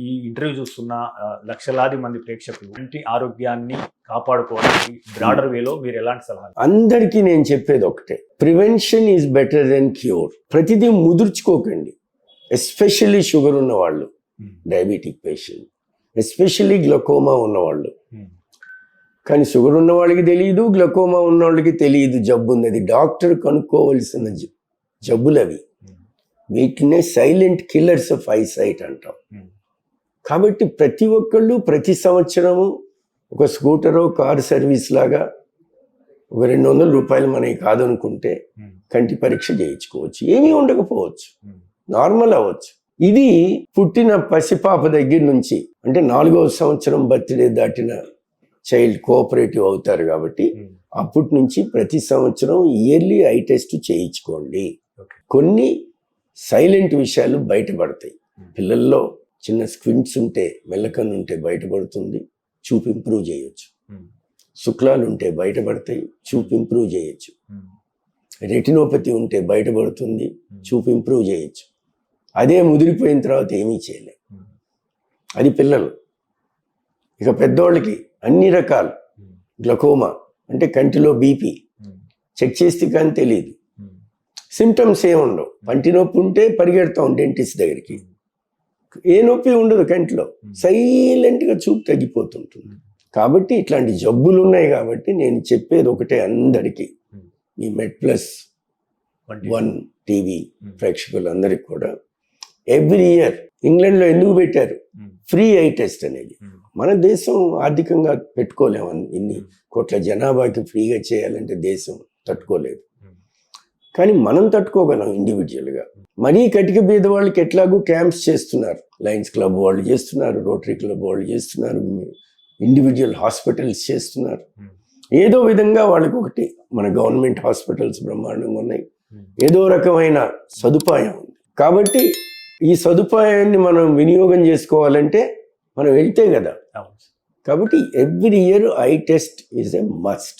ఈ ఇంటర్వ్యూ చూస్తున్న లక్షలాది మంది ప్రేక్షకులు కంటి ఆరోగ్యాన్ని కాపాడుకోవడానికి బ్రాడర్ వేలో మీరు ఎలాంటి సలహాలు? అందరికీ నేను చెప్పేది ఒకటే, prevention is better then cure. ప్రతిదీ ముదుర్చుకోకండి, ఎస్పెషల్లీ షుగర్ ఉన్నవాళ్ళు, డయాబెటిక్ పేషెంట్, ఎస్పెషల్లీ గ్లకోమా ఉన్నవాళ్ళు. కానీ షుగర్ ఉన్న వాళ్ళకి తెలియదు, గ్లకోమా ఉన్న వాళ్ళకి తెలియదు జబ్బు ఉన్నది. డాక్టర్ కనుక్కోవలసిన జబ్బులు అవి. వీటినే సైలెంట్ కిల్లర్స్ ఆఫ్ ఐసైట్ అంటాం. కాబట్టి ప్రతి ఒక్కళ్ళు ప్రతి సంవత్సరము ఒక స్కూటరో కారు సర్వీస్ లాగా ఒక 200 రూపాయలు మనకి కాదనుకుంటే కంటి పరీక్ష చేయించుకోవచ్చు. ఏమీ ఉండకపోవచ్చు, నార్మల్ అవ్వచ్చు. ఇది పుట్టిన పసిపాప దగ్గర నుంచి, అంటే 4వ సంవత్సరం బర్త్డే దాటిన చైల్డ్ కోఆపరేటివ్ అవుతారు. కాబట్టి అప్పటి నుంచి ప్రతి సంవత్సరం ఇయర్లీ ఐ టెస్ట్ చేయించుకోండి. కొన్ని సైలెంట్ విషయాలు బయటపడతాయి. పిల్లల్లో చిన్న స్క్వింట్స్ ఉంటే, మెల్లకన్ను ఉంటే బయటపడుతుంది, చూపు ఇంప్రూవ్ చేయొచ్చు. శుక్లాలు ఉంటే బయటపడతాయి, చూపు ఇంప్రూవ్ చేయొచ్చు. రెటినోపతి ఉంటే బయటపడుతుంది, చూపు ఇంప్రూవ్ చేయొచ్చు. అదే ముదిరిపోయిన తర్వాత ఏమీ చేయలేదు. అది పిల్లలు. ఇక పెద్దోళ్ళకి అన్ని రకాలు గ్లకోమా అంటే కంటిలో బీపీ చెక్ చేస్తే కానీ తెలియదు, సిమ్టమ్స్ ఏముండవు. పంటి నొప్పి ఉంటే పరిగెడతాం డెంటిస్ట్ దగ్గరికి, ఏ నొప్పి ఉండదు కంటిలో, సైలెంట్గా చూపు తగ్గిపోతుంటుంది. కాబట్టి ఇట్లాంటి జబ్బులు ఉన్నాయి. కాబట్టి నేను చెప్పేది ఒకటే అందరికీ, ఈ MED+1 టీవీ ప్రేక్షకులందరికీ కూడా, ఎవ్రీ ఇయర్ ఇంగ్లాండ్లో ఎందుకు పెట్టారు ఫ్రీ ఐ టెస్ట్ అనేది? మన దేశం ఆర్థికంగా పెట్టుకోలేము, ఇన్ని కోట్ల జనాభాకి ఫ్రీగా చేయాలంటే దేశం తట్టుకోలేదు. కానీ మనం తట్టుకోగలం ఇండివిజువల్గా. మరీ కటిక బీద వాళ్ళకి ఎట్లాగూ క్యాంప్స్ చేస్తున్నారు, లయన్స్ క్లబ్ వాళ్ళు చేస్తున్నారు, రోటరీ క్లబ్ వాళ్ళు చేస్తున్నారు, ఇండివిజువల్ హాస్పిటల్స్ చేస్తున్నారు. ఏదో విధంగా వాళ్ళకి ఒకటి, మన గవర్నమెంట్ హాస్పిటల్స్ బ్రహ్మాండంగా ఉన్నాయి, ఏదో రకమైన సదుపాయం ఉంది. కాబట్టి ఈ సదుపాయాన్ని మనం వినియోగం చేసుకోవాలంటే మనం వెళ్తే కదా. కాబట్టి every year I test is a must.